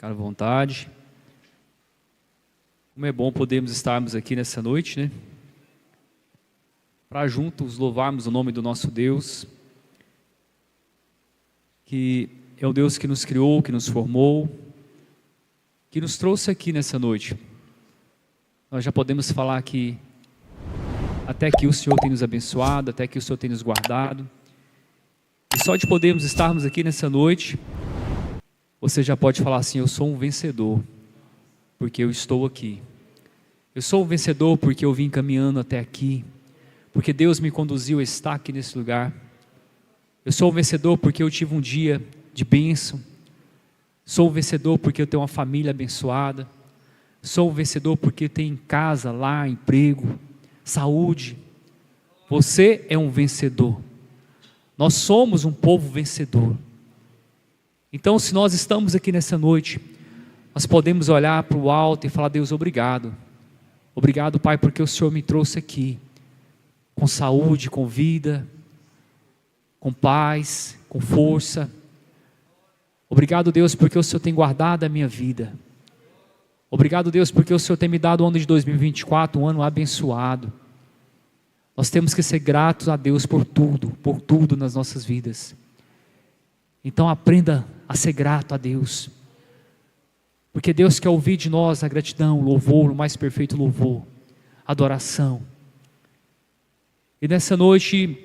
Ficar à vontade. Como é bom podermos estarmos aqui nessa noite, né? Para juntos louvarmos o nome do nosso Deus, que é o Deus que nos criou, que nos formou, que nos trouxe aqui nessa noite. Nós já podemos falar que até aqui o Senhor tem nos abençoado, até aqui o Senhor tem nos guardado. E só de podermos estarmos aqui nessa noite, você já pode falar assim: eu sou um vencedor, porque eu estou aqui. Eu sou um vencedor porque eu vim caminhando até aqui, porque Deus me conduziu a estar aqui nesse lugar. Eu sou um vencedor porque eu tive um dia de bênção. Sou um vencedor porque eu tenho uma família abençoada. Sou um vencedor porque tenho casa, lar, emprego, saúde. Você é um vencedor. Nós somos um povo vencedor. Então, se nós estamos aqui nessa noite, nós podemos olhar para o alto e falar: Deus, obrigado. Obrigado, Pai, porque o Senhor me trouxe aqui com saúde, com vida, com paz, com força. Obrigado, Deus, porque o Senhor tem guardado a minha vida. Obrigado, Deus, porque o Senhor tem me dado o ano de 2024, um ano abençoado. Nós temos que ser gratos a Deus por tudo nas nossas vidas. Então aprenda a ser grato a Deus, porque Deus quer ouvir de nós a gratidão, o louvor, o mais perfeito louvor, adoração. E nessa noite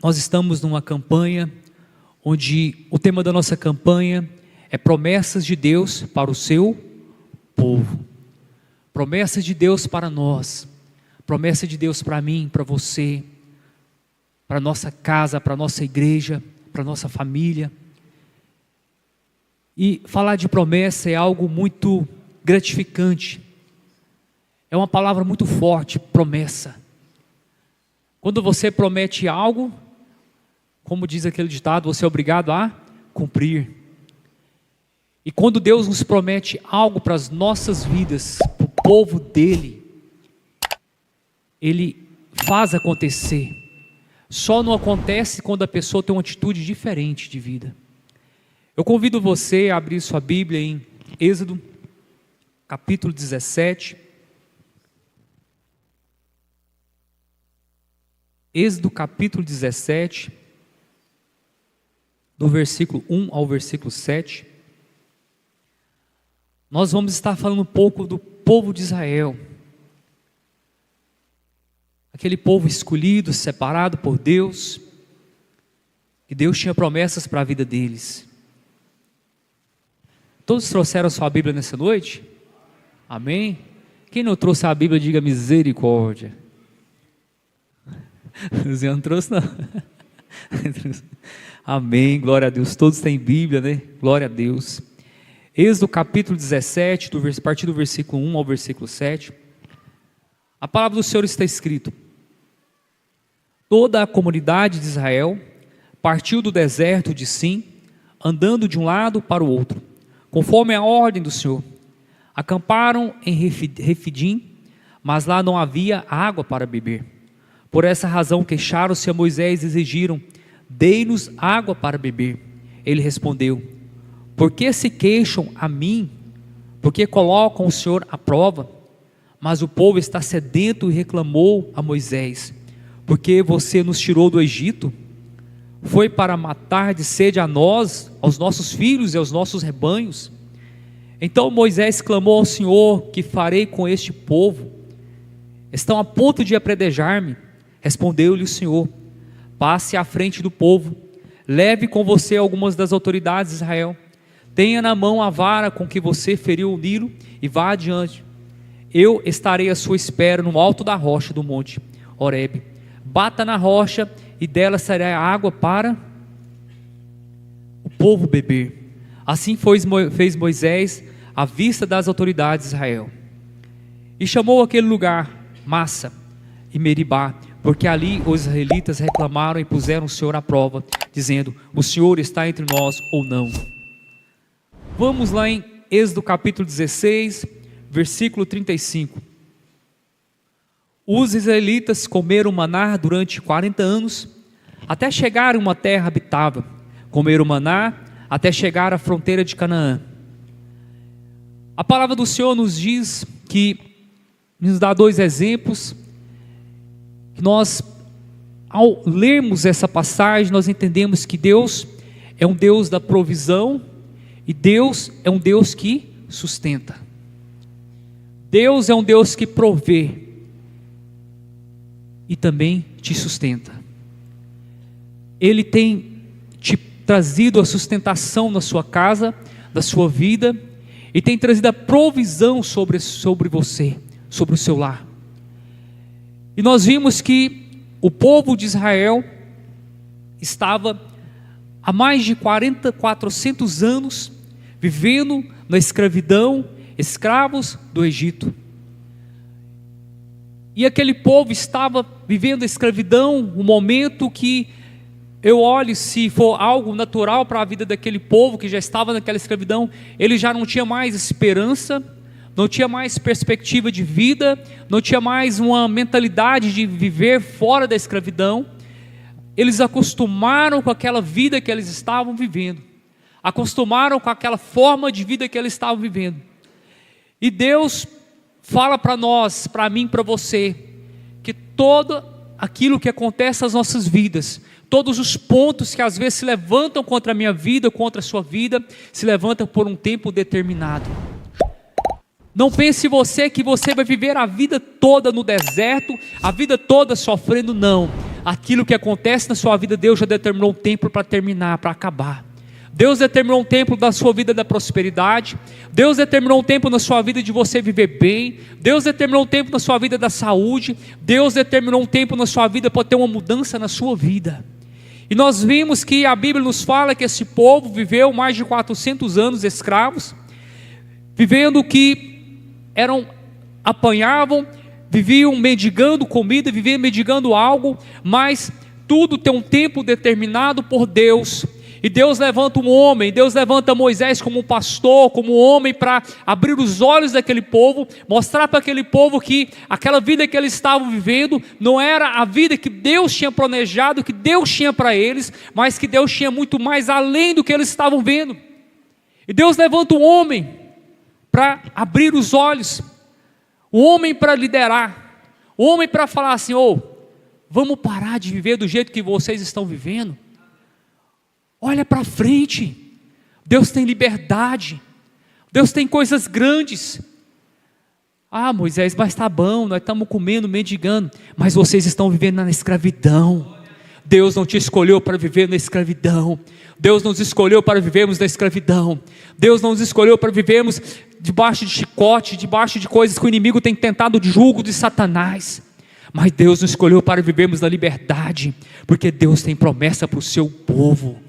nós estamos numa campanha onde o tema da nossa campanha é promessas de Deus para o seu povo. Promessas de Deus para nós, promessa de Deus para mim, para você, para nossa casa, para nossa igreja, para nossa família. E falar de promessa é algo muito gratificante. É uma palavra muito forte, promessa. Quando você promete algo, como diz aquele ditado, você é obrigado a cumprir. E quando Deus nos promete algo para as nossas vidas, para o povo dele, Ele faz acontecer. Só não acontece quando a pessoa tem uma atitude diferente de vida. Eu convido você a abrir sua Bíblia em Êxodo, capítulo 17. Êxodo, capítulo 17, do versículo 1 ao versículo 7. Nós vamos estar falando um pouco do povo de Israel. Aquele povo escolhido, separado por Deus, que Deus tinha promessas para a vida deles. Todos trouxeram a sua Bíblia nessa noite? Amém? Quem não trouxe a Bíblia, diga misericórdia. Você não trouxe, não? Amém, glória a Deus. Todos têm Bíblia, né? Glória a Deus. Êxodo capítulo 17, a partir do versículo 1 ao versículo 7. A palavra do Senhor está escrito: toda a comunidade de Israel partiu do deserto de Sim, andando de um lado para o outro, conforme a ordem do Senhor. Acamparam em Refidim, mas lá não havia água para beber. Por essa razão queixaram-se a Moisés e exigiram: dei-nos água para beber. Ele respondeu: por que se queixam a mim? Porque colocam o Senhor à prova? Mas o povo está sedento e reclamou a Moisés: porque você nos tirou do Egito? Foi para matar de sede a nós, aos nossos filhos e aos nossos rebanhos? Então Moisés clamou ao Senhor: que farei com este povo? Estão a ponto de apredejar-me. Respondeu-lhe o Senhor: passe à frente do povo, leve com você algumas das autoridades de Israel, tenha na mão a vara com que você feriu o Nilo e vá adiante. Eu estarei à sua espera no alto da rocha do monte Horebe. Bata na rocha e dela sairá água para o povo beber. Assim fez Moisés à vista das autoridades de Israel. E chamou aquele lugar Massa e Meribá, porque ali os israelitas reclamaram e puseram o Senhor à prova, dizendo: o Senhor está entre nós ou não? Vamos lá em Êxodo capítulo 16, versículo 35. Os israelitas comeram maná durante 40 anos, até chegar a uma terra habitável. Comeram maná até chegar à fronteira de Canaã. A palavra do Senhor nos diz que, nos dá dois exemplos, que nós, ao lermos essa passagem, nós entendemos que Deus é um Deus da provisão e Deus é um Deus que sustenta. Deus é um Deus que provê e também te sustenta. Ele tem te trazido a sustentação na sua casa, da sua vida, e tem trazido a provisão sobre você, sobre o seu lar. E nós vimos que o povo de Israel estava há mais de 400 anos vivendo na escravidão, escravos do Egito. E aquele povo estava vivendo a escravidão, um momento que eu olho, se for algo natural para a vida daquele povo que já estava naquela escravidão, ele já não tinha mais esperança, não tinha mais perspectiva de vida, não tinha mais uma mentalidade de viver fora da escravidão. Eles acostumaram com aquela vida que eles estavam vivendo, acostumaram com aquela forma de vida que eles estavam vivendo. E Deus fala para nós, para mim, para você, que todo aquilo que acontece nas nossas vidas, todos os pontos que às vezes se levantam contra a minha vida, contra a sua vida, se levantam por um tempo determinado. Não pense você que você vai viver a vida toda no deserto, a vida toda sofrendo, não. Aquilo que acontece na sua vida, Deus já determinou um tempo para terminar, para acabar. Deus determinou um tempo da sua vida da prosperidade, Deus determinou um tempo na sua vida de você viver bem, Deus determinou um tempo na sua vida da saúde, Deus determinou um tempo na sua vida para ter uma mudança na sua vida. E nós vimos que a Bíblia nos fala que esse povo viveu mais de 400 anos escravos, vivendo que apanhavam, viviam mendigando comida, viviam mendigando algo, mas tudo tem um tempo determinado por Deus. E Deus levanta um homem, Deus levanta Moisés como um pastor, como um homem para abrir os olhos daquele povo, mostrar para aquele povo que aquela vida que eles estavam vivendo não era a vida que Deus tinha planejado, que Deus tinha para eles, mas que Deus tinha muito mais além do que eles estavam vendo. E Deus levanta um homem para abrir os olhos, um homem para liderar, um homem para falar assim: vamos parar de viver do jeito que vocês estão vivendo. Olha para frente, Deus tem liberdade, Deus tem coisas grandes. Moisés, mas está bom, nós estamos comendo, mendigando, mas vocês estão vivendo na escravidão. Deus não te escolheu para viver na escravidão, Deus nos escolheu para vivermos na escravidão, Deus não nos escolheu para vivermos debaixo de chicote, debaixo de coisas que o inimigo tem tentado, de jugo de Satanás. Mas Deus nos escolheu para vivermos na liberdade, porque Deus tem promessa para o seu povo.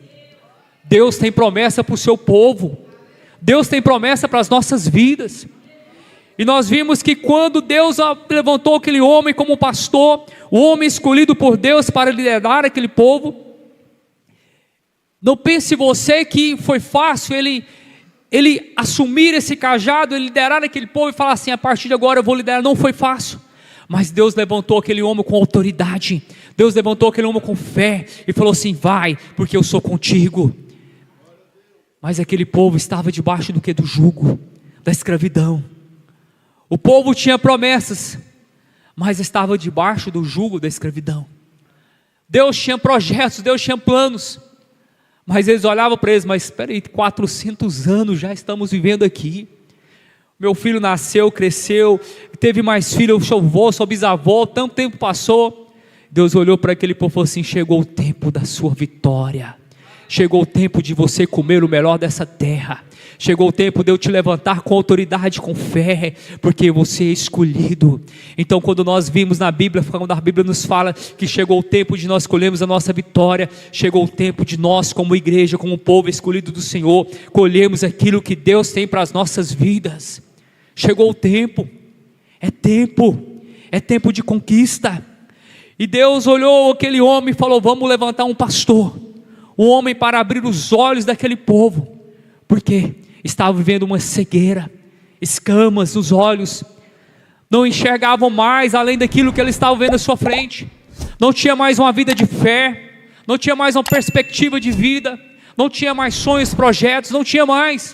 Deus tem promessa para o seu povo, Deus tem promessa para as nossas vidas. E nós vimos que quando Deus levantou aquele homem como pastor, o homem escolhido por Deus para liderar aquele povo, não pense você que foi fácil ele assumir esse cajado, ele liderar aquele povo e falar assim: a partir de agora eu vou liderar. Não foi fácil, mas Deus levantou aquele homem com autoridade, Deus levantou aquele homem com fé e falou assim: vai, porque eu sou contigo. Mas aquele povo estava debaixo do que? Do jugo, da escravidão. O povo tinha promessas, mas estava debaixo do jugo da escravidão. Deus tinha projetos, Deus tinha planos, mas eles olhavam para eles: mas espera aí, 400 anos já estamos vivendo aqui. Meu filho nasceu, cresceu, teve mais filho, seu avô, sua bisavó, tanto tempo passou. Deus olhou para aquele povo e falou assim: chegou o tempo da sua vitória. Chegou o tempo de você comer o melhor dessa terra. Chegou o tempo de eu te levantar com autoridade, com fé, porque você é escolhido. Então, quando nós vimos na Bíblia, quando a Bíblia nos fala que chegou o tempo de nós colhermos a nossa vitória, chegou o tempo de nós, como igreja, como povo escolhido do Senhor, colhermos aquilo que Deus tem para as nossas vidas. Chegou o tempo, é tempo de conquista. E Deus olhou aquele homem e falou: vamos levantar um pastor, um homem para abrir os olhos daquele povo, porque estava vivendo uma cegueira, escamas nos olhos, não enxergavam mais além daquilo que eles estavam vendo à sua frente, não tinha mais uma vida de fé, não tinha mais uma perspectiva de vida, não tinha mais sonhos, projetos, não tinha mais,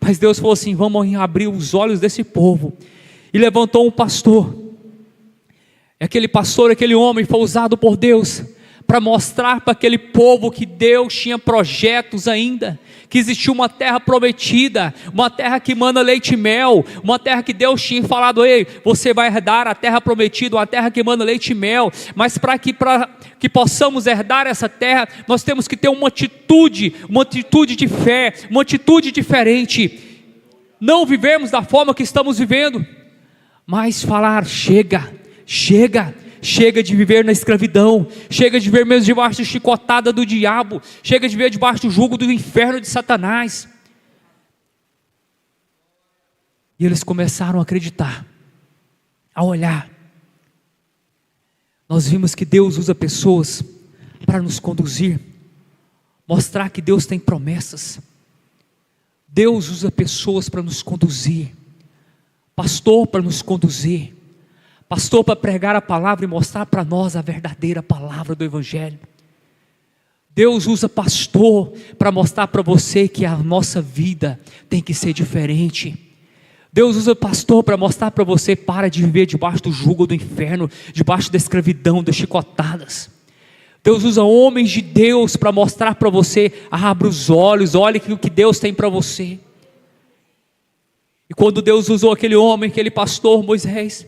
Mas Deus falou assim: vamos abrir os olhos desse povo. E levantou um pastor. Aquele pastor, aquele homem foi usado por Deus para mostrar para aquele povo que Deus tinha projetos ainda, que existia uma terra prometida, uma terra que manda leite e mel, uma terra que Deus tinha falado: ei, você vai herdar a terra prometida, uma terra que manda leite e mel. Mas para que possamos herdar essa terra, nós temos que ter uma atitude de fé, uma atitude diferente. Não vivemos da forma que estamos vivendo, mas falar: chega de viver na escravidão, chega de viver mesmo debaixo de chicotada do diabo, chega de viver debaixo do jugo do inferno de Satanás. E eles começaram a acreditar, a olhar. Nós vimos que Deus usa pessoas para nos conduzir, mostrar que Deus tem promessas. Deus usa pessoas para nos conduzir, pastor para nos conduzir, pastor para pregar a palavra e mostrar para nós a verdadeira palavra do Evangelho. Deus usa pastor para mostrar para você que a nossa vida tem que ser diferente. Deus usa pastor para mostrar para você: para de viver debaixo do jugo do inferno, debaixo da escravidão, das chicotadas. Deus usa homens de Deus para mostrar para você: abra os olhos, olhe o que Deus tem para você. E quando Deus usou aquele homem, aquele pastor Moisés,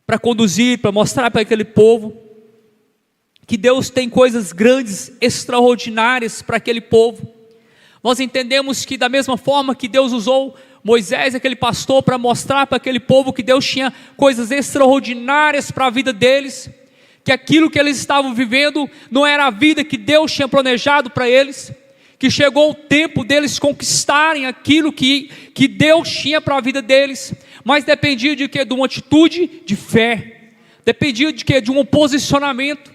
para conduzir, para mostrar para aquele povo que Deus tem coisas grandes, extraordinárias para aquele povo, nós entendemos que da mesma forma que Deus usou Moisés, aquele pastor, para mostrar para aquele povo que Deus tinha coisas extraordinárias para a vida deles, que aquilo que eles estavam vivendo não era a vida que Deus tinha planejado para eles, que chegou o tempo deles conquistarem aquilo que Deus tinha para a vida deles, mas dependia de quê? De uma atitude de fé, dependia de quê? De um posicionamento,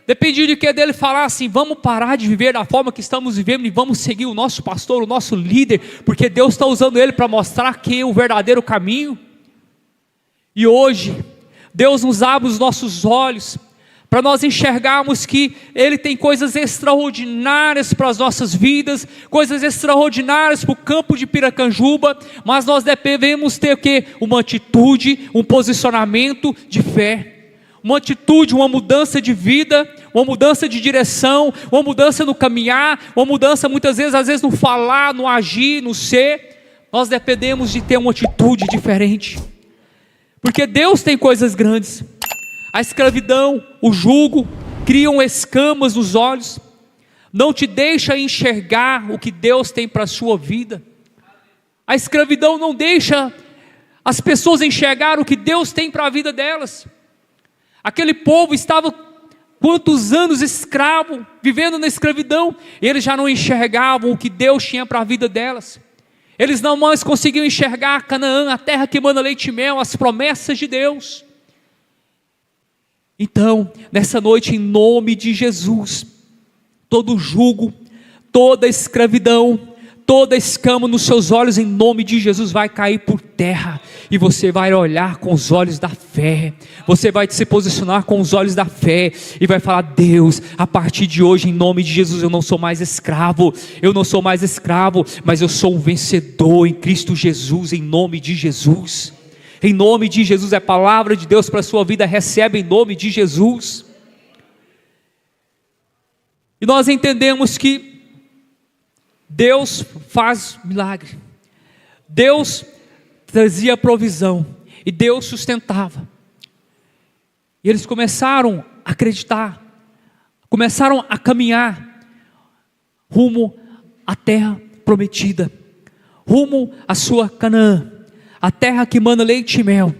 dependia de quê? Dele falar assim: vamos parar de viver da forma que estamos vivendo e vamos seguir o nosso pastor, o nosso líder, porque Deus está usando ele para mostrar que é o verdadeiro caminho. E hoje Deus nos abre os nossos olhos para nós enxergarmos que Ele tem coisas extraordinárias para as nossas vidas, coisas extraordinárias para o campo de Piracanjuba, mas nós devemos ter o quê? Uma atitude, um posicionamento de fé, uma atitude, uma mudança de vida, uma mudança de direção, uma mudança no caminhar, uma mudança muitas vezes, às vezes no falar, no agir, no ser. Nós dependemos de ter uma atitude diferente, porque Deus tem coisas grandes. A escravidão, o jugo, criam escamas nos olhos, não te deixa enxergar o que Deus tem para a sua vida. A escravidão não deixa as pessoas enxergar o que Deus tem para a vida delas. Aquele povo estava quantos anos escravo, vivendo na escravidão, e eles já não enxergavam o que Deus tinha para a vida delas. Eles não mais conseguiam enxergar Canaã, a terra que manda leite e mel, as promessas de Deus. Então, nessa noite, em nome de Jesus, todo jugo, toda escravidão, toda escama nos seus olhos, em nome de Jesus, vai cair por terra, e você vai olhar com os olhos da fé, você vai se posicionar com os olhos da fé, e vai falar: Deus, a partir de hoje, em nome de Jesus, eu não sou mais escravo, mas eu sou um vencedor em Cristo Jesus, em nome de Jesus. Em nome de Jesus, é a palavra de Deus para a sua vida, recebe em nome de Jesus. E nós entendemos que Deus faz milagre, Deus trazia provisão, e Deus sustentava. E eles começaram a acreditar, começaram a caminhar rumo à terra prometida, rumo à sua Canaã, a terra que manda leite e mel.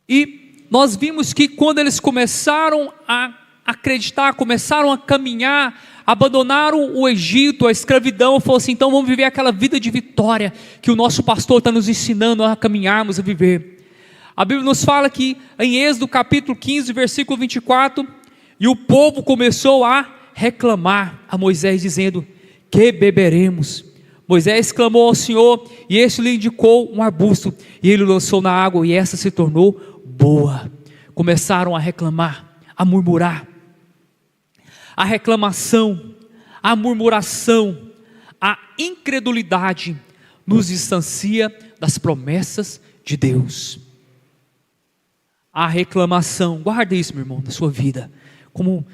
E nós vimos que quando eles começaram a acreditar, começaram a caminhar, abandonaram o Egito, a escravidão, falou assim: então vamos viver aquela vida de vitória que o nosso pastor está nos ensinando a caminharmos, a viver. A Bíblia nos fala que em Êxodo capítulo 15, versículo 24, e o povo começou a reclamar a Moisés, dizendo: que beberemos? Moisés clamou ao Senhor, e este lhe indicou um arbusto, e ele o lançou na água, e essa se tornou boa. Começaram a reclamar, a murmurar. A reclamação, a murmuração, A incredulidade nos distancia das promessas de Deus. A reclamação, guarda isso, meu irmão, na sua vida, como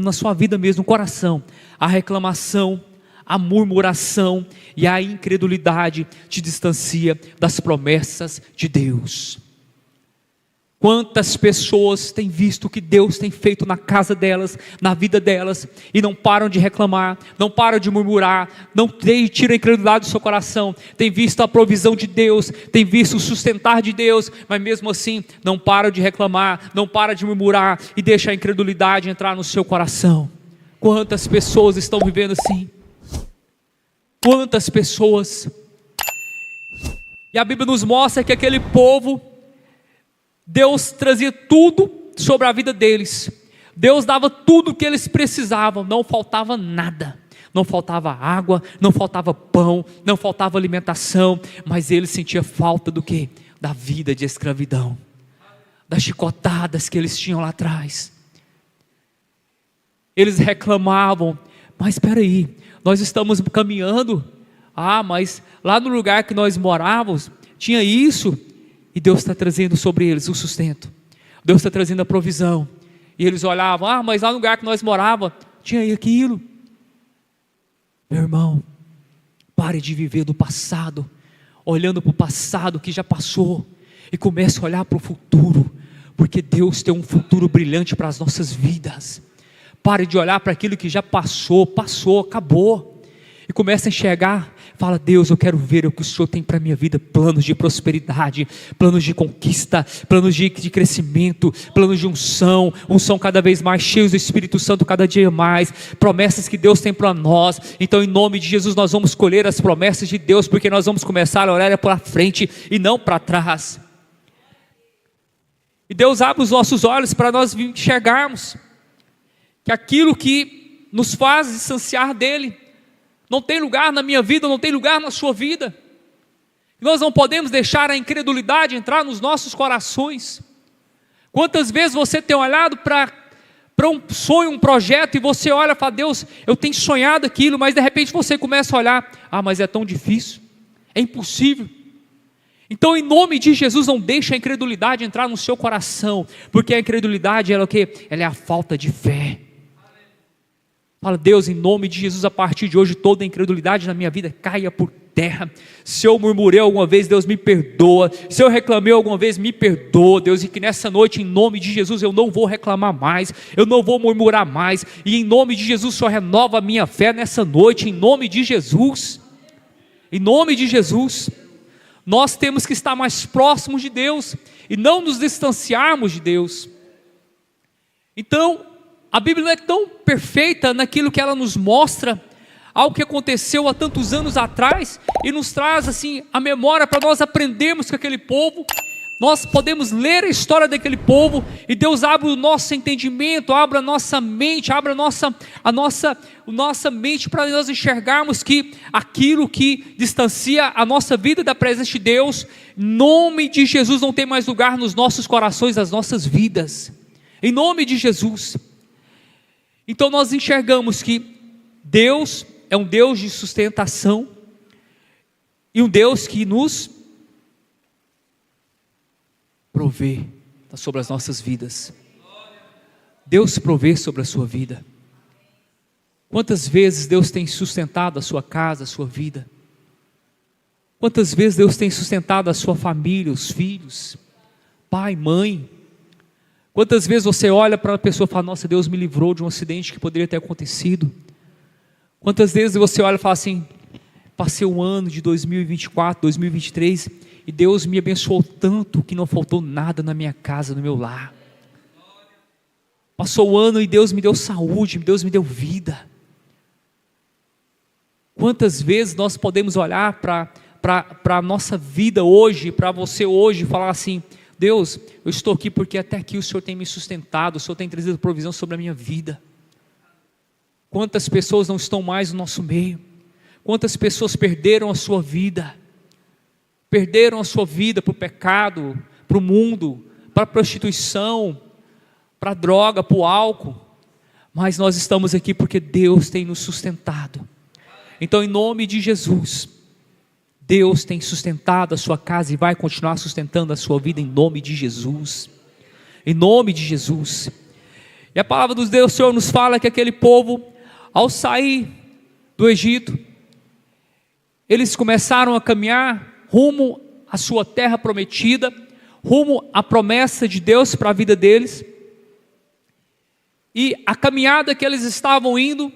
na sua vida mesmo, no coração. A reclamação, a murmuração e a incredulidade te distancia das promessas de Deus. Quantas pessoas têm visto o que Deus tem feito na casa delas, na vida delas, e não param de reclamar, não param de murmurar, não tiram a incredulidade do seu coração, tem visto a provisão de Deus, tem visto o sustentar de Deus, mas mesmo assim não param de reclamar, não param de murmurar e deixam a incredulidade entrar no seu coração. Quantas pessoas estão vivendo assim? Quantas pessoas? E a Bíblia nos mostra que aquele povo, Deus trazia tudo sobre a vida deles. Deus dava tudo o que eles precisavam, não faltava nada. Não faltava água, não faltava pão, não faltava alimentação, mas eles sentiam falta do quê? Da vida de escravidão, das chicotadas que eles tinham lá atrás. Eles reclamavam, mas espera aí, nós estamos caminhando, mas lá no lugar que nós morávamos, tinha isso, e Deus está trazendo sobre eles o sustento, Deus está trazendo a provisão, e eles olhavam, mas lá no lugar que nós morávamos, tinha aquilo. Meu irmão, pare de viver do passado, olhando para o passado que já passou, e comece a olhar para o futuro, porque Deus tem um futuro brilhante para as nossas vidas. Pare de olhar para aquilo que já passou, acabou, e comece a enxergar. Fala: Deus, eu quero ver o que o Senhor tem para a minha vida, planos de prosperidade, planos de conquista, planos de crescimento, planos de unção cada vez mais, cheios do Espírito Santo cada dia mais, promessas que Deus tem para nós. Então, em nome de Jesus, nós vamos colher as promessas de Deus, porque nós vamos começar a olhar para frente e não para trás. E Deus abre os nossos olhos para nós enxergarmos que aquilo que nos faz distanciar dEle, não tem lugar na minha vida, não tem lugar na sua vida. Nós não podemos deixar a incredulidade entrar nos nossos corações. Quantas vezes você tem olhado para um sonho, um projeto, e você olha e fala: Deus, eu tenho sonhado aquilo, mas de repente você começa a olhar, mas é tão difícil, é impossível. Então, em nome de Jesus, não deixe a incredulidade entrar no seu coração, porque a incredulidade, ela é o quê? Ela é a falta de fé. Fala: Deus, em nome de Jesus, a partir de hoje, toda a incredulidade na minha vida caia por terra. Se eu murmurei alguma vez, Deus, me perdoa. Se eu reclamei alguma vez, me perdoa, Deus. E que nessa noite, em nome de Jesus, eu não vou reclamar mais, eu não vou murmurar mais. E em nome de Jesus, o Senhor renova a minha fé nessa noite, em nome de Jesus. Em nome de Jesus. Nós temos que estar mais próximos de Deus e não nos distanciarmos de Deus. Então, a Bíblia não é tão perfeita naquilo que ela nos mostra, algo que aconteceu há tantos anos atrás, e nos traz assim a memória para nós aprendermos com aquele povo. Nós podemos ler a história daquele povo, e Deus abre o nosso entendimento, abre a nossa mente, abre a nossa mente para nós enxergarmos que aquilo que distancia a nossa vida da presença de Deus, em nome de Jesus, não tem mais lugar nos nossos corações, nas nossas vidas, em nome de Jesus. Então nós enxergamos que Deus é um Deus de sustentação, e um Deus que nos provê sobre as nossas vidas. Deus provê sobre a sua vida. Quantas vezes Deus tem sustentado a sua casa, a sua vida? Quantas vezes Deus tem sustentado a sua família, os filhos, pai, mãe? Quantas vezes você olha para uma pessoa e fala: nossa, Deus me livrou de um acidente que poderia ter acontecido? Quantas vezes você olha e fala assim: passei um ano de 2024, 2023, e Deus me abençoou tanto que não faltou nada na minha casa, no meu lar. Passou o ano e Deus me deu saúde, Deus me deu vida. Quantas vezes nós podemos olhar para a nossa vida hoje, para você hoje, e falar assim: Deus, eu estou aqui porque até aqui o Senhor tem me sustentado, o Senhor tem trazido provisão sobre a minha vida. Quantas pessoas não estão mais no nosso meio? Quantas pessoas perderam a sua vida? Perderam a sua vida para o pecado, para o mundo, para a prostituição, para a droga, para o álcool. Mas nós estamos aqui porque Deus tem nos sustentado. Então, em nome de Jesus, Deus tem sustentado a sua casa e vai continuar sustentando a sua vida em nome de Jesus. Em nome de Jesus. E a palavra do Deus, Senhor, nos fala que aquele povo, ao sair do Egito, eles começaram a caminhar rumo à sua terra prometida, rumo à promessa de Deus para a vida deles. E a caminhada que eles estavam indo,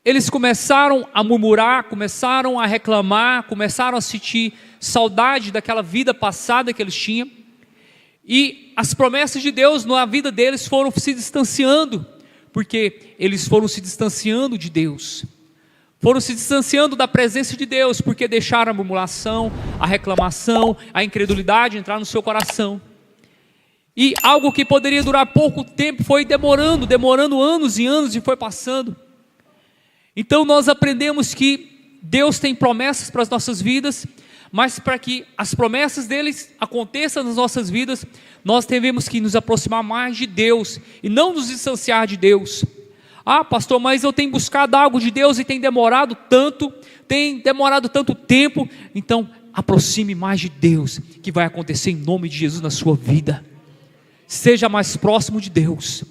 eles começaram a murmurar, começaram a reclamar, começaram a sentir saudade daquela vida passada que eles tinham. E as promessas de Deus na vida deles foram se distanciando, porque eles foram se distanciando de Deus. Foram se distanciando da presença de Deus, porque deixaram a murmuração, a reclamação, a incredulidade entrar no seu coração. E algo que poderia durar pouco tempo foi demorando anos e anos e foi passando. Então nós aprendemos que Deus tem promessas para as nossas vidas, mas para que as promessas deles aconteçam nas nossas vidas, nós devemos que nos aproximar mais de Deus e não nos distanciar de Deus. Ah, pastor, mas eu tenho buscado algo de Deus e tem demorado tanto tempo. Então aproxime mais de Deus, que vai acontecer em nome de Jesus na sua vida. Seja mais próximo de Deus,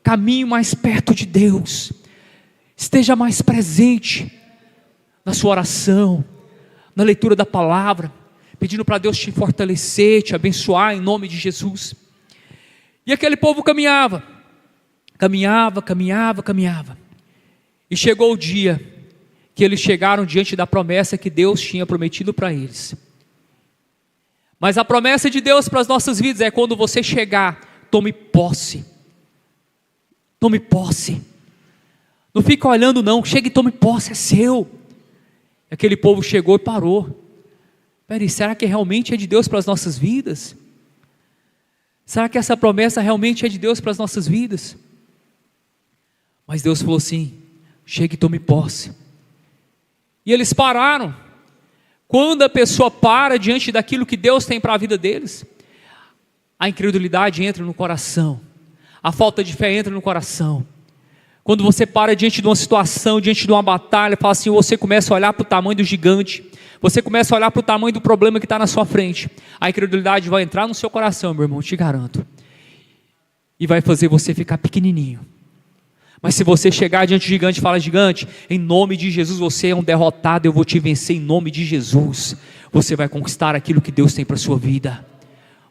caminhe mais perto de Deus, esteja mais presente na sua oração, na leitura da palavra, pedindo para Deus te fortalecer, te abençoar em nome de Jesus. E aquele povo caminhava, e chegou o dia que eles chegaram diante da promessa que Deus tinha prometido para eles. Mas a promessa de Deus para as nossas vidas é quando você chegar, tome posse. Tome posse. Não fica olhando não, chega e tome posse, é seu. Aquele povo chegou e parou. Peraí, será que realmente é de Deus para as nossas vidas? Será que essa promessa realmente é de Deus para as nossas vidas? Mas Deus falou assim, chegue e tome posse. E eles pararam. Quando a pessoa para diante daquilo que Deus tem para a vida deles, a incredulidade entra no coração, a falta de fé entra no coração. Quando você para diante de uma situação, diante de uma batalha, fala assim, você começa a olhar para o tamanho do gigante, você começa a olhar para o tamanho do problema que está na sua frente, a incredulidade vai entrar no seu coração, meu irmão, te garanto, e vai fazer você ficar pequenininho. Mas se você chegar diante do gigante e falar, gigante, em nome de Jesus, você é um derrotado, eu vou te vencer em nome de Jesus, você vai conquistar aquilo que Deus tem para a sua vida,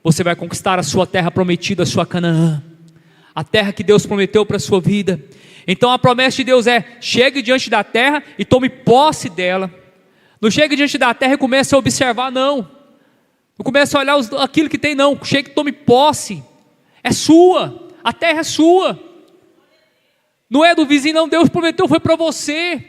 você vai conquistar a sua terra prometida, a sua Canaã, a terra que Deus prometeu para a sua vida. Então a promessa de Deus é, chegue diante da terra e tome posse dela. Não chegue diante da terra e comece a observar, não comece a olhar aquilo que tem, não, chegue e tome posse, é sua, a terra é sua, não é do vizinho não, Deus prometeu, foi para você.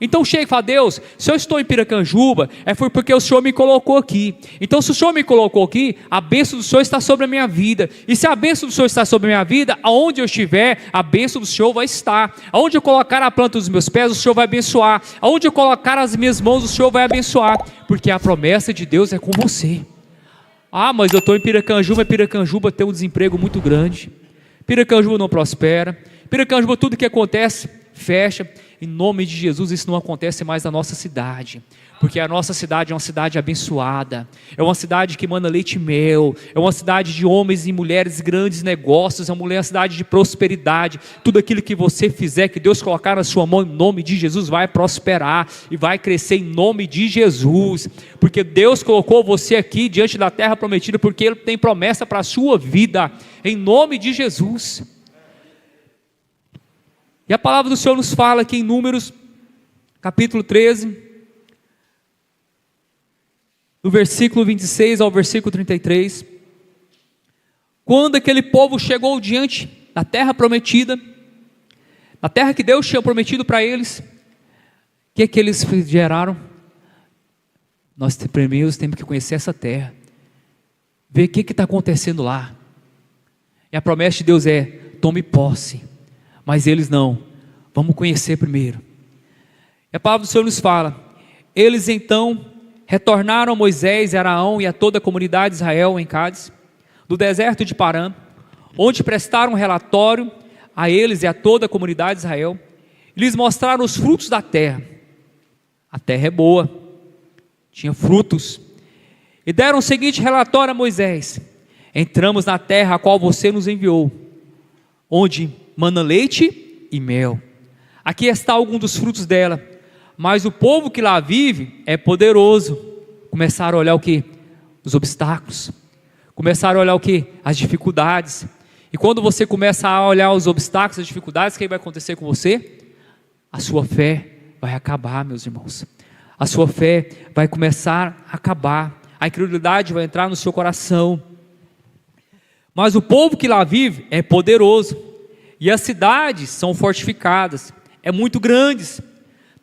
Então chega e fala, Deus, se eu estou em Piracanjuba, foi porque o Senhor me colocou aqui. Então se o Senhor me colocou aqui, a bênção do Senhor está sobre a minha vida. E se a bênção do Senhor está sobre a minha vida, aonde eu estiver, a bênção do Senhor vai estar. Aonde eu colocar a planta dos meus pés, o Senhor vai abençoar. Aonde eu colocar as minhas mãos, o Senhor vai abençoar. Porque a promessa de Deus é com você. Ah, mas eu estou em Piracanjuba, e Piracanjuba tem um desemprego muito grande. Piracanjuba não prospera. Piracanjuba, tudo que acontece, fecha. Em nome de Jesus, isso não acontece mais na nossa cidade, porque a nossa cidade é uma cidade abençoada, é uma cidade que manda leite e mel, é uma cidade de homens e mulheres, grandes negócios, é uma cidade de prosperidade. Tudo aquilo que você fizer, que Deus colocar na sua mão, em nome de Jesus, vai prosperar e vai crescer em nome de Jesus, porque Deus colocou você aqui diante da terra prometida, porque Ele tem promessa para a sua vida, em nome de Jesus. E a palavra do Senhor nos fala aqui em Números, capítulo 13, do versículo 26 ao versículo 33, quando aquele povo chegou diante da terra prometida, a terra que Deus tinha prometido para eles, o que é que eles geraram? Nós primeiro temos que conhecer essa terra, ver o que está acontecendo lá, e a promessa de Deus é, tome posse. Mas eles não, vamos conhecer primeiro. E a palavra do Senhor nos fala, eles então retornaram a Moisés e Araão e a toda a comunidade de Israel em Cádiz, do deserto de Parã, onde prestaram um relatório a eles e a toda a comunidade de Israel, e lhes mostraram os frutos da terra. A terra é boa, tinha frutos. E deram o seguinte relatório a Moisés: entramos na terra a qual você nos enviou, onde mana leite e mel. Aqui está algum dos frutos dela, mas o povo que lá vive é poderoso. Começaram a olhar o que? Os obstáculos. Começaram a olhar o que? As dificuldades. E quando você começa a olhar os obstáculos, as dificuldades, o que vai acontecer com você? A sua fé vai acabar, meus irmãos. A sua fé vai começar a acabar. A incredulidade vai entrar no seu coração. Mas o povo que lá vive é poderoso. E as cidades são fortificadas, é muito grandes.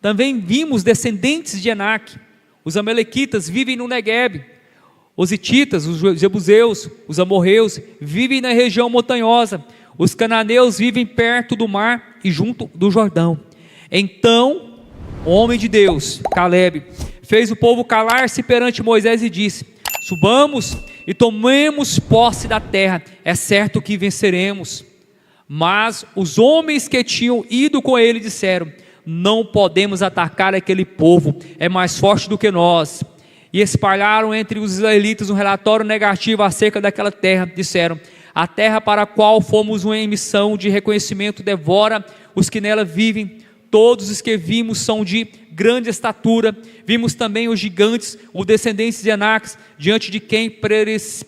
Também vimos descendentes de Enaque. Os amalequitas vivem no Neguebe. Os hititas, os jebuseus, os amorreus vivem na região montanhosa. Os cananeus vivem perto do mar e junto do Jordão. Então, o homem de Deus, Calebe, fez o povo calar-se perante Moisés e disse: subamos e tomemos posse da terra, é certo que venceremos. Mas os homens que tinham ido com ele disseram: não podemos atacar aquele povo, é mais forte do que nós. E espalharam entre os israelitas um relatório negativo acerca daquela terra. Disseram: a terra para a qual fomos em missão de reconhecimento devora os que nela vivem. Todos os que vimos são de grande estatura. Vimos também os gigantes, os descendentes de Enaques, diante de quem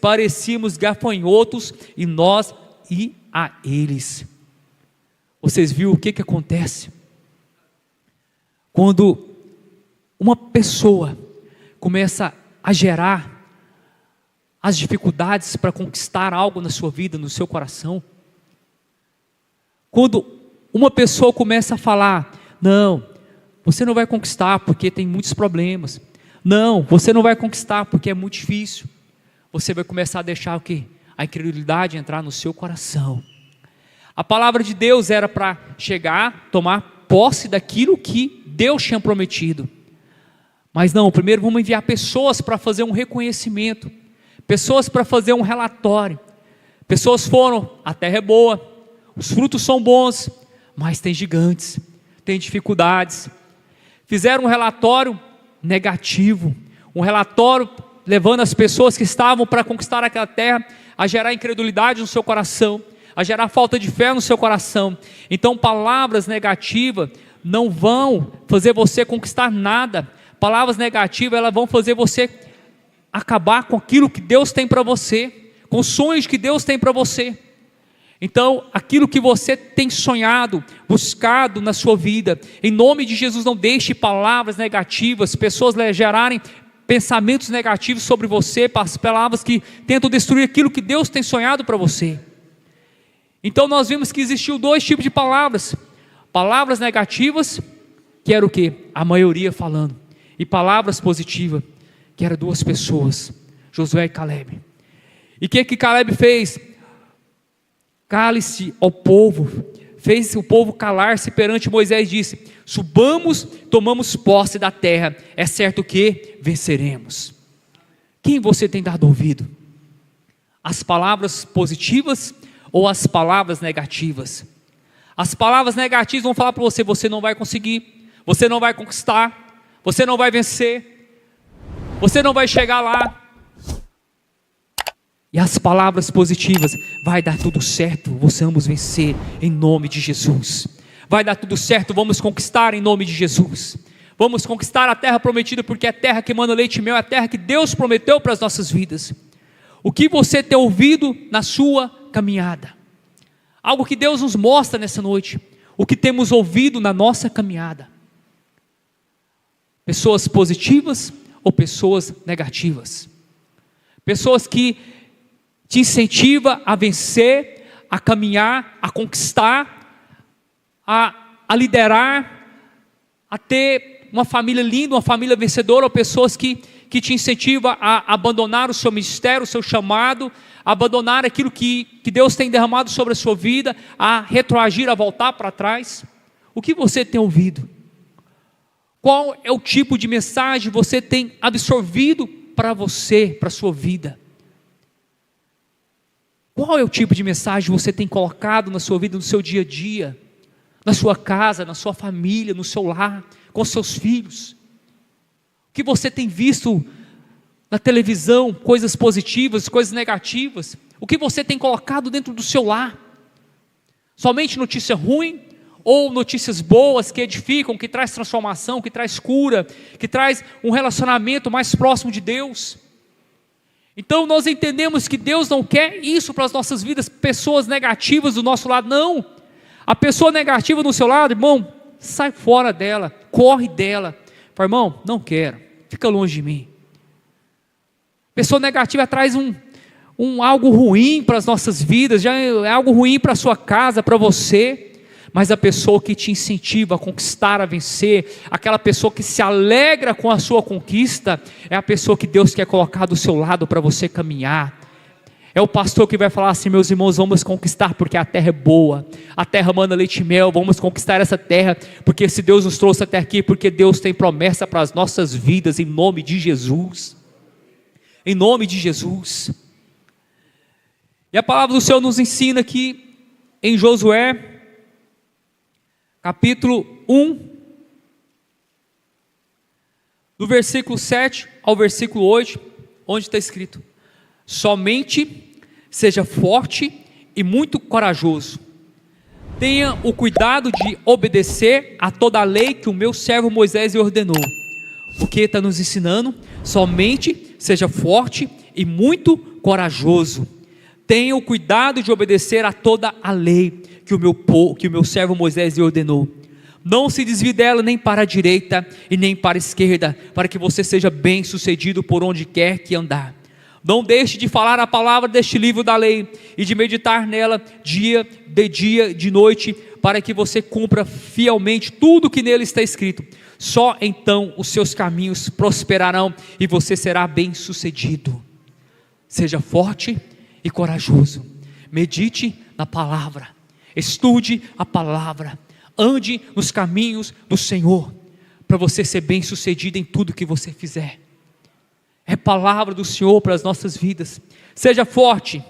parecíamos gafanhotos, e nós e a eles. Vocês viram o que acontece? Quando uma pessoa começa a gerar as dificuldades para conquistar algo na sua vida, no seu coração. Quando uma pessoa começa a falar: não, você não vai conquistar porque tem muitos problemas. Não, você não vai conquistar porque é muito difícil. Você vai começar a deixar o quê? A incredulidade entrar no seu coração. A palavra de Deus era para chegar, tomar posse daquilo que Deus tinha prometido. Mas não, primeiro vamos enviar pessoas para fazer um reconhecimento, pessoas para fazer um relatório. Pessoas foram: a terra é boa, os frutos são bons, mas tem gigantes, tem dificuldades. Fizeram um relatório negativo, um relatório levando as pessoas que estavam para conquistar aquela terra a gerar incredulidade no seu coração, a gerar falta de fé no seu coração. Então palavras negativas não vão fazer você conquistar nada. Palavras negativas, elas vão fazer você acabar com aquilo que Deus tem para você, com os sonhos que Deus tem para você. Então, aquilo que você tem sonhado, buscado na sua vida, em nome de Jesus, não deixe palavras negativas, pessoas gerarem pensamentos negativos sobre você, palavras que tentam destruir aquilo que Deus tem sonhado para você. Então, nós vimos que existiu dois tipos de palavras: palavras negativas, que era o quê? A maioria falando, e palavras positivas, que eram duas pessoas, Josué e Calebe. E o que Calebe fez? Cale-se ao povo, fez o povo calar-se perante Moisés e disse: subamos, tomamos posse da terra, é certo que venceremos. Quem você tem dado ouvido? As palavras positivas ou as palavras negativas? As palavras negativas vão falar para você: você não vai conseguir, você não vai conquistar, você não vai vencer, você não vai chegar lá. E as palavras positivas: vai dar tudo certo, você vamos vencer em nome de Jesus. Vai dar tudo certo, vamos conquistar em nome de Jesus. Vamos conquistar a terra prometida, porque é a terra que manda leite e mel, é a terra que Deus prometeu para as nossas vidas. O que você tem ouvido na sua caminhada? Algo que Deus nos mostra nessa noite. O que temos ouvido na nossa caminhada? Pessoas positivas ou pessoas negativas? Pessoas que te incentivam a vencer, a caminhar, a conquistar, a liderar, a ter uma família linda, uma família vencedora, ou pessoas que te incentivam a abandonar o seu ministério, o seu chamado, a abandonar aquilo que Deus tem derramado sobre a sua vida, a retroagir, a voltar para trás. O que você tem ouvido? Qual é o tipo de mensagem você tem absorvido para você, para a sua vida? Qual é o tipo de mensagem você tem colocado na sua vida, no seu dia a dia, na sua casa, na sua família, no seu lar, com seus filhos? que você tem visto na televisão, coisas positivas, coisas negativas, o que você tem colocado dentro do seu lar, somente notícia ruim, ou notícias boas que edificam, que traz transformação, que traz cura, que traz um relacionamento mais próximo de Deus. Então nós entendemos que Deus não quer isso para as nossas vidas, pessoas negativas do nosso lado, não. A pessoa negativa do seu lado, irmão, sai fora dela, corre dela. Fala, irmão, não quero, fica longe de mim. Pessoa negativa traz algo ruim para as nossas vidas, já é algo ruim para a sua casa, para você. Mas a pessoa que te incentiva a conquistar, a vencer, aquela pessoa que se alegra com a sua conquista, é a pessoa que Deus quer colocar do seu lado para você caminhar. É o pastor que vai falar assim, meus irmãos, vamos conquistar porque a terra é boa, a terra manda leite e mel, vamos conquistar essa terra, porque se Deus nos trouxe até aqui, porque Deus tem promessa para as nossas vidas, em nome de Jesus. Em nome de Jesus. E a palavra do Senhor nos ensina aqui em Josué, capítulo 1, do versículo 7 ao versículo 8, onde está escrito: somente seja forte e muito corajoso, tenha o cuidado de obedecer a toda a lei que o meu servo Moisés lhe ordenou. O que está nos ensinando? Somente seja forte e muito corajoso, tenha o cuidado de obedecer a toda a lei que o meu servo Moisés lhe ordenou. Não se desvie dela nem para a direita e nem para a esquerda, para que você seja bem sucedido por onde quer que andar. Não deixe de falar a palavra deste livro da lei e de meditar nela dia, de noite, para que você cumpra fielmente tudo que nele está escrito. Só então os seus caminhos prosperarão e você será bem sucedido. Seja forte e corajoso, medite na palavra, estude a palavra, ande nos caminhos do Senhor, para você ser bem sucedido em tudo que você fizer. É palavra do Senhor para as nossas vidas. Seja forte.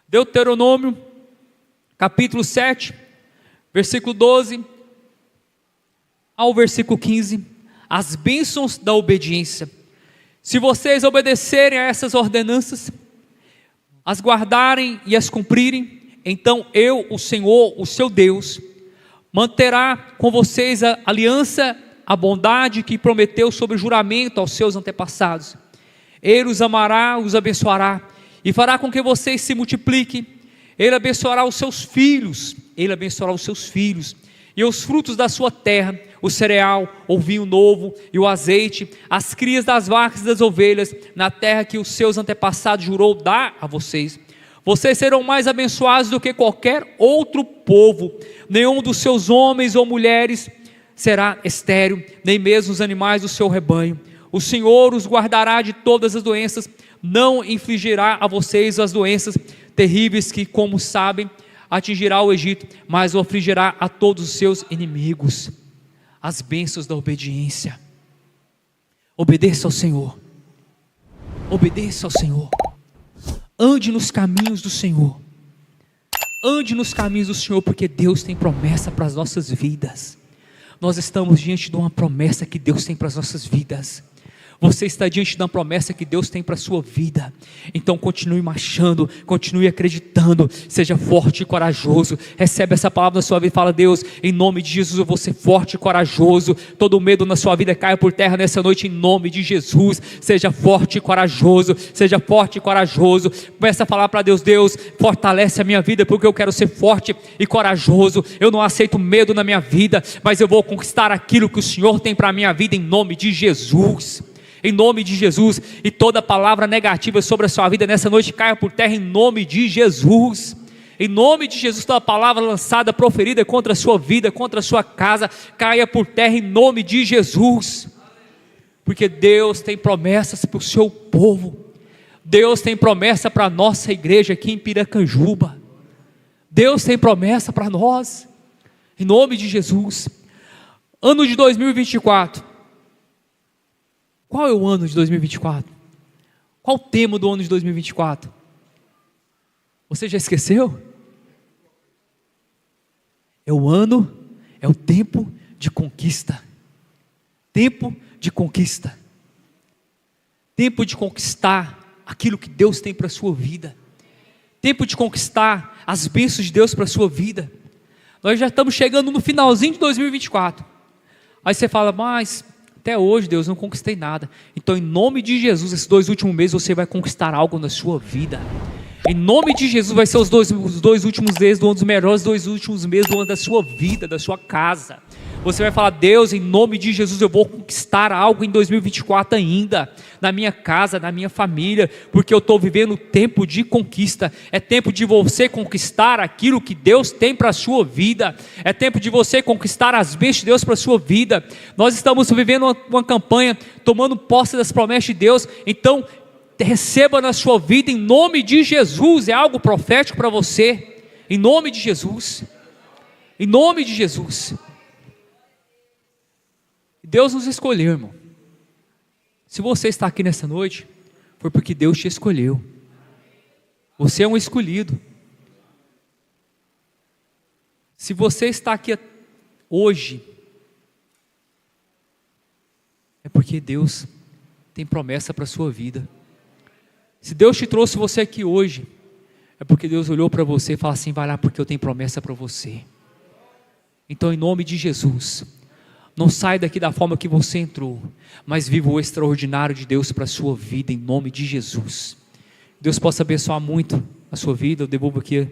Deuteronômio capítulo 7, versículo 12 ao versículo 15, as bênçãos da obediência. Se vocês obedecerem a essas ordenanças, as guardarem e as cumprirem, então eu, o Senhor, o seu Deus, manterá com vocês a aliança, a bondade que prometeu sob juramento aos seus antepassados. Ele os amará, os abençoará e fará com que vocês se multipliquem. Ele abençoará os seus filhos, e os frutos da sua terra, o cereal, o vinho novo e o azeite, as crias das vacas e das ovelhas, na terra que os seus antepassados jurou dar a vocês. Vocês serão mais abençoados do que qualquer outro povo. Nenhum dos seus homens ou mulheres será estéril, nem mesmo os animais do seu rebanho. O Senhor os guardará de todas as doenças, não infligirá a vocês as doenças terríveis que, como sabem, atingirá o Egito, mas o afligirá a todos os seus inimigos. As bênçãos da obediência. Obedeça ao Senhor. Obedeça ao Senhor. Ande nos caminhos do Senhor. Ande nos caminhos do Senhor, porque Deus tem promessa para as nossas vidas. Nós estamos diante de uma promessa que Deus tem para as nossas vidas. Você está diante de uma promessa que Deus tem para a sua vida. Então continue marchando, continue acreditando, seja forte e corajoso. Recebe essa palavra na sua vida e fala: Deus, em nome de Jesus eu vou ser forte e corajoso. Todo medo na sua vida caia por terra nessa noite, em nome de Jesus. Seja forte e corajoso, seja forte e corajoso. Começa a falar para Deus: Deus, fortalece a minha vida, porque eu quero ser forte e corajoso. Eu não aceito medo na minha vida, mas eu vou conquistar aquilo que o Senhor tem para a minha vida, em nome de Jesus. Em nome de Jesus. E toda palavra negativa sobre a sua vida nessa noite caia por terra, em nome de Jesus. Em nome de Jesus, toda palavra lançada, proferida contra a sua vida, contra a sua casa, caia por terra, em nome de Jesus. Porque Deus tem promessas para o seu povo. Deus tem promessa para a nossa igreja aqui em Piracanjuba. Deus tem promessa para nós, em nome de Jesus. Ano de 2024. Qual é o ano de 2024? Qual o tema do ano de 2024? Você já esqueceu? É o tempo de conquista. Tempo de conquista. Tempo de conquistar aquilo que Deus tem para a sua vida. Tempo de conquistar as bênçãos de Deus para a sua vida. Nós já estamos chegando no finalzinho de 2024. Aí você fala, mas até hoje, Deus, não conquistei nada. Então, em nome de Jesus, esses 2 últimos meses você vai conquistar algo na sua vida. Em nome de Jesus, vai ser os dois últimos meses, um dos melhores 2 últimos meses do ano da sua vida, da sua casa. Você vai falar, Deus, em nome de Jesus, eu vou conquistar algo em 2024 ainda, na minha casa, na minha família, porque eu estou vivendo tempo de conquista. É tempo de você conquistar aquilo que Deus tem para a sua vida. É tempo de você conquistar as bênçãos de Deus para a sua vida. Nós estamos vivendo uma campanha, tomando posse das promessas de Deus. Então, receba na sua vida em nome de Jesus. É algo profético para você, em nome de Jesus, em nome de Jesus. Deus nos escolheu, irmão. Se você está aqui nessa noite, foi porque Deus te escolheu. Você é um escolhido. Se você está aqui hoje, é porque Deus tem promessa para a sua vida. Se Deus te trouxe você aqui hoje, é porque Deus olhou para você e falou assim, vai lá porque eu tenho promessa para você. Então, em nome de Jesus, não sai daqui da forma que você entrou, mas viva o extraordinário de Deus para a sua vida, em nome de Jesus. Deus possa abençoar muito a sua vida. Eu devolvo aqui